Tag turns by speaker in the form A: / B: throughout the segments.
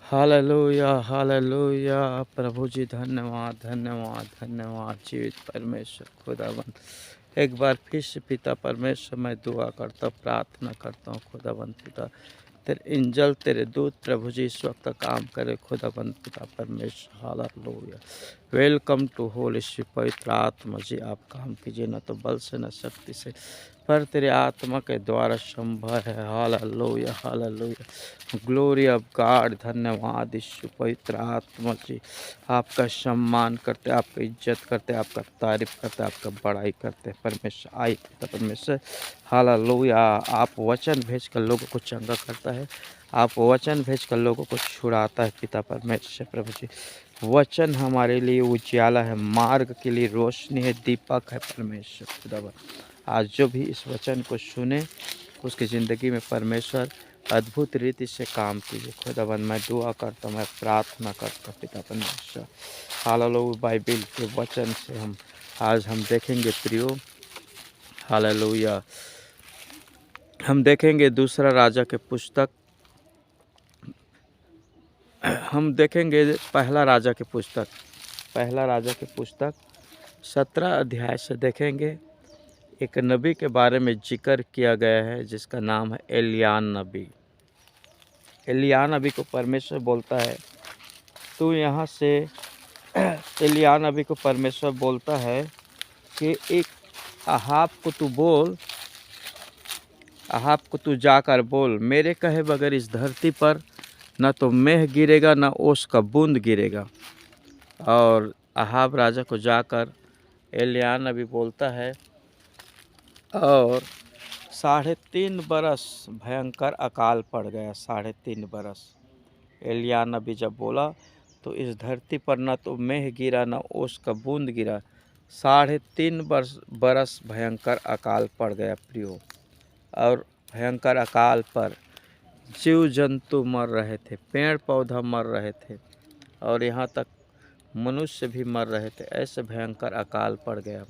A: Hallelujah hallelujah. प्रभु जी धन्यवाद धन्यवाद धन्यवाद। जीवित परमेश्वर खुदावन, एक बार फिर से पिता परमेश्वर मैं दुआ करता हूँ, प्रार्थना करता हूँ खुदावन पिता, तेरे इंजल तेरे दूत प्रभु जी इस वक्त काम करे खुदावन पिता परमेश्वर। Hallelujah. Welcome to Holy Spirit. पवित्र आत्मा जी आप काम कीजिए, न तो बल से न शक्ति से, पर तेरे आत्मा के द्वारा संभव है। Hallelujah hallelujah. Glory of God. धन्यवाद यीशु। पवित्र आत्मा जी आपका सम्मान करते, आपका इज्जत करते, आपका तारीफ करते, आपका बड़ाई करते परमेश्वर। आई पिता परमेश्वर। हालेलुया। आप वचन भेजकर लोगों को चंगा करता है, आप वचन भेजकर लोगों को छुड़ाता है पिता परमेश्वर। प्रभु जी वचन हमारे लिए उजियाला है, मार्ग के लिए रोशनी है, दीपक है परमेश्वर खुदावन। आज जो भी इस वचन को सुने उसकी ज़िंदगी में परमेश्वर अद्भुत रीति से काम कीजिए खुदावन। मैं दुआ करता हूँ, मैं प्रार्थना करता हूँ पिता परमेश्वर। हालेलुया। बाइबिल के वचन से आज हम देखेंगे प्रियो। हालेलुया। हम देखेंगे दूसरा राजा के पुस्तक, हम देखेंगे पहला राजा के पुस्तक 17 अध्याय से देखेंगे। एक नबी के बारे में जिक्र किया गया है जिसका नाम है एलियान नबी। एलियान नबी को परमेश्वर बोलता है तू यहाँ से एलियान नबी को परमेश्वर बोलता है कि एक अहाब को तू जाकर बोल, मेरे कहे बगैर इस धरती पर न तो मेह गिरेगा न ओस का बूंद गिरेगा। और अहाब राजा को जाकर एलियान नबी बोलता है और 3.5 बरस भयंकर अकाल पड़ गया। 3.5 बरस एलियान नबी जब बोला तो इस धरती पर न तो मेह गिरा न ओस का बूंद गिरा। 3.5 बरस भयंकर अकाल पड़ गया प्रियो। और भयंकर अकाल पर जीव जंतु मर रहे थे, पेड़ पौधा मर रहे थे, और यहाँ तक मनुष्य भी मर रहे थे। ऐसे भयंकर अकाल पड़ गया।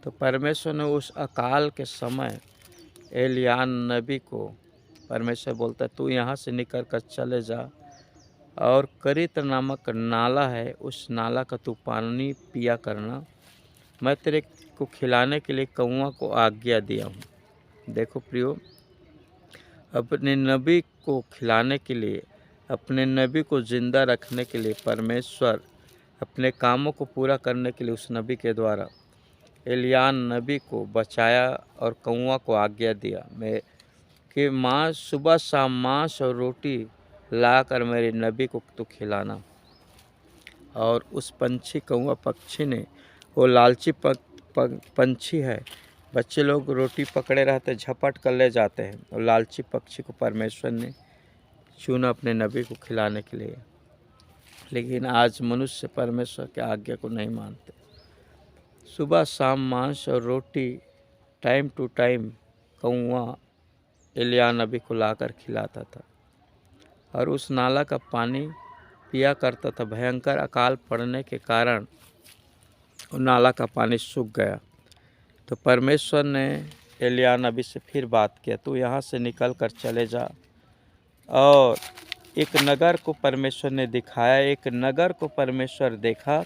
A: तो परमेश्वर ने उस अकाल के समय एलियान नबी को परमेश्वर बोलता है तू यहाँ से निकल कर चले जा, और करीत नामक नाला है, उस नाला का तू पानी पिया करना। मैं तेरे को खिलाने के लिए कौआ को आज्ञा दिया हूँ। देखो प्रियो, अपने नबी को खिलाने के लिए, अपने नबी को ज़िंदा रखने के लिए परमेश्वर अपने कामों को पूरा करने के लिए उस नबी के द्वारा एलियान नबी को बचाया और कौआ को आज्ञा दिया मैं कि मांस, सुबह शाम मांस और रोटी लाकर मेरे नबी को तो खिलाना। और उस पंछी, कौआ पक्षी ने, वो लालची पंछी है, बच्चे लोग रोटी पकड़े रहते झपट कर ले जाते हैं, और लालची पक्षी को परमेश्वर ने चुना अपने नबी को खिलाने के लिए। लेकिन आज मनुष्य परमेश्वर के आज्ञा को नहीं मानते। सुबह शाम मांस और रोटी टाइम टू टाइम कौआ एलियान नबी को लाकर खिलाता था, और उस नाला का पानी पिया करता था। भयंकर अकाल पड़ने के कारण उस नाला का पानी सूख गया। तो परमेश्वर ने एलियान नबी से फिर बात किया, तू यहाँ से निकल कर चले जा। और एक नगर को परमेश्वर ने दिखाया, एक नगर को परमेश्वर देखा,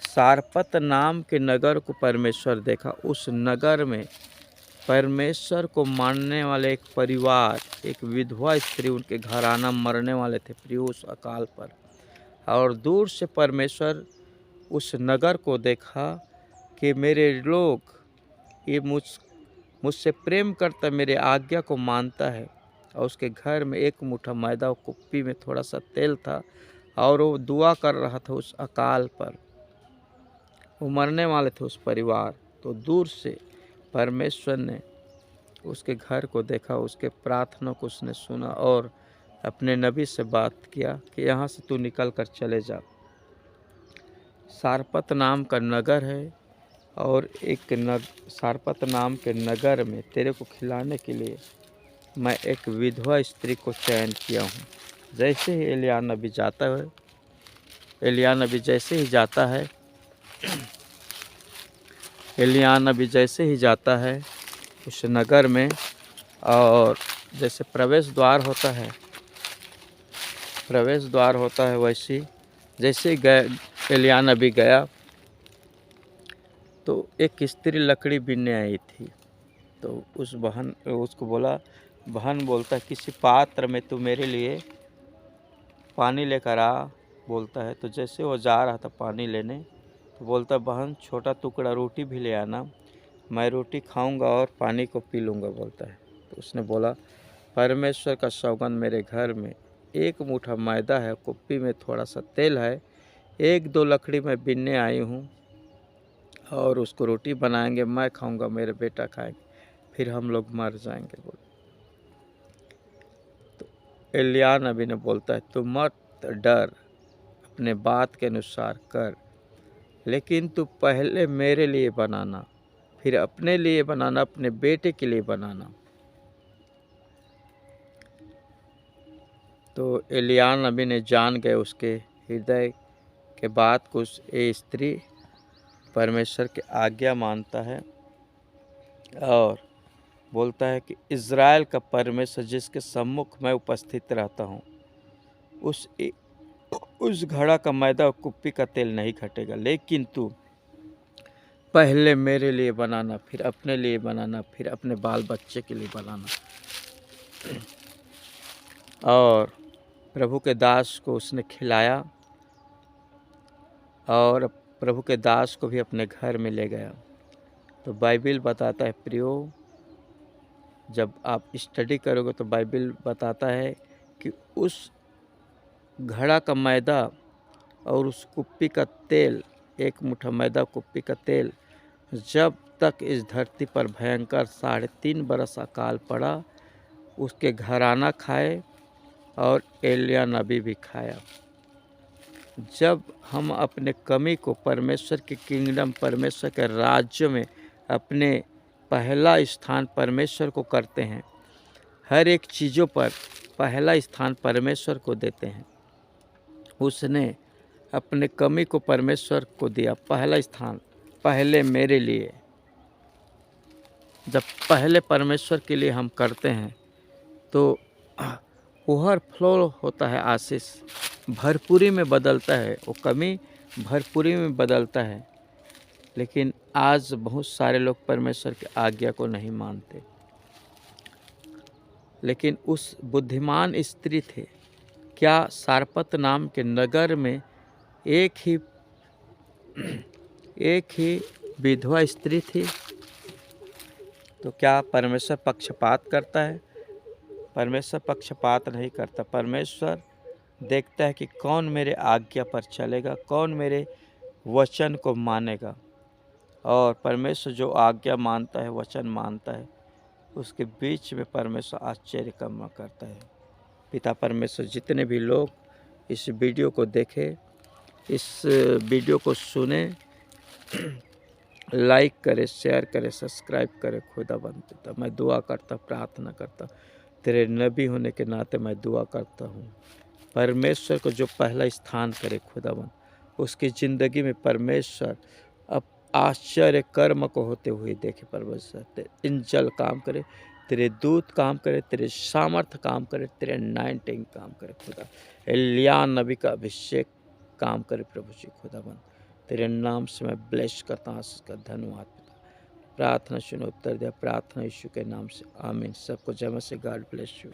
A: सारपत नाम के नगर को परमेश्वर देखा। उस नगर में परमेश्वर को मानने वाले एक परिवार, एक विधवा स्त्री, उनके घराना मरने वाले थे प्रिय उस अकाल पर। और दूर से परमेश्वर उस नगर को देखा कि मेरे लोग ये मुझसे प्रेम करता, मेरे आज्ञा को मानता है। और उसके घर में एक मुट्ठा मैदा, कुप्पी में थोड़ा सा तेल था, और वो दुआ कर रहा था उस अकाल पर। वो मरने वाले थे उस परिवार। तो दूर से परमेश्वर ने उसके घर को देखा, उसके प्रार्थना को उसने सुना, और अपने नबी से बात किया कि यहाँ से तू निकल कर चले जा। सारपत नाम का नगर है, और सारपत नाम के नगर में तेरे को खिलाने के लिए मैं एक विधवा स्त्री को चयन किया हूँ। जैसे ही एलियान नबी जाता है उस नगर में, और जैसे प्रवेश द्वार होता है प्रवेश द्वार होता है वैसे ही जैसे ही गए एलिय्याह नबी गया तो एक स्त्री लकड़ी बीनने आई थी। तो उस बहन उसको बोला, बहन बोलता है किसी पात्र में तू मेरे लिए पानी लेकर आ, बोलता है। तो जैसे वो जा रहा था पानी लेने तो बोलता बहन छोटा टुकड़ा रोटी भी ले आना, मैं रोटी खाऊंगा और पानी को पी लूँगा, बोलता है। तो उसने बोला परमेश्वर का सौगंध मेरे घर में एक मुट्ठा मैदा है, कुप्पी में थोड़ा सा तेल है, एक दो लकड़ी में बीनने आई हूँ और उसको रोटी बनाएंगे, मैं खाऊंगा, मेरे बेटा खाएंगे, फिर हम लोग मर जाएंगे। बोल तो एलिय्याह नबी ने बोलता है तू मत डर, अपने बात के अनुसार कर, लेकिन तू पहले मेरे लिए बनाना, फिर अपने लिए बनाना, अपने बेटे के लिए बनाना। तो एलिय्याह नबी ने जान गए उसके हृदय के बात को, ये स्त्री परमेश्वर की आज्ञा मानता है और बोलता है कि इज़राइल का परमेश्वर जिसके सम्मुख मैं उपस्थित रहता हूँ, उस घड़ा का मैदा और कुप्पी का तेल नहीं घटेगा, लेकिन तू पहले मेरे लिए बनाना, फिर अपने लिए बनाना, फिर अपने बाल बच्चे के लिए बनाना। और प्रभु के दास को उसने खिलाया और प्रभु के दास को भी अपने घर में ले गया। तो बाइबिल बताता है प्रियो, जब आप स्टडी करोगे तो बाइबिल बताता है कि उस घड़ा का मैदा और उस कुप्पी का तेल, एक मुट्ठा मैदा कुप्पी का तेल, जब तक इस धरती पर भयंकर 3.5 बरस अकाल पड़ा, उसके घराना खाए और एलिय्याह नबी भी खाया। जब हम अपने कमी को परमेश्वर के किंगडम, परमेश्वर के राज्य में अपने पहला स्थान परमेश्वर को करते हैं, हर एक चीज़ों पर पहला स्थान परमेश्वर को देते हैं, उसने अपने कमी को परमेश्वर को दिया पहला स्थान, पहले मेरे लिए। जब पहले परमेश्वर के लिए हम करते हैं तो ओवरफ्लो होता है, आशीष भरपूरी में बदलता है, वो कमी भरपूरी में बदलता है। लेकिन आज बहुत सारे लोग परमेश्वर की आज्ञा को नहीं मानते। लेकिन उस बुद्धिमान स्त्री थे, क्या सारपत नाम के नगर में एक ही विधवा स्त्री थी। तो क्या परमेश्वर पक्षपात करता है? परमेश्वर पक्षपात नहीं करता। परमेश्वर देखता है कि कौन मेरे आज्ञा पर चलेगा, कौन मेरे वचन को मानेगा। और परमेश्वर जो आज्ञा मानता है, वचन मानता है, उसके बीच में परमेश्वर आश्चर्य कर्म करता है। पिता परमेश्वर जितने भी लोग इस वीडियो को देखें, इस वीडियो को सुने, लाइक करे, शेयर करे, सब्सक्राइब करे। खुदाबंद पिता, मैं दुआ करता, प्रार्थना करता, तेरे नबी होने के नाते मैं दुआ करता हूँ, परमेश्वर को जो पहला स्थान करे खुदाबंद, उसकी ज़िंदगी में परमेश्वर अब आश्चर्य कर्म को होते हुए देखे। परमेश्वर इंजल काम करे, तेरे दूत काम करे, तेरे सामर्थ काम करे, तेरे अनाइंटिंग काम करे खुदा। एलिय्याह नबी का अभिषेक काम करे प्रभु जी खुदाबंद। तेरे नाम से मैं ब्लेस करता हूँ, का धन्यवाद पिता। प्रार्थना सुनो, उत्तर दिया, प्रार्थना यीशु के नाम से, आमीन। सबको जय मसीह, गॉड ब्लेस यू।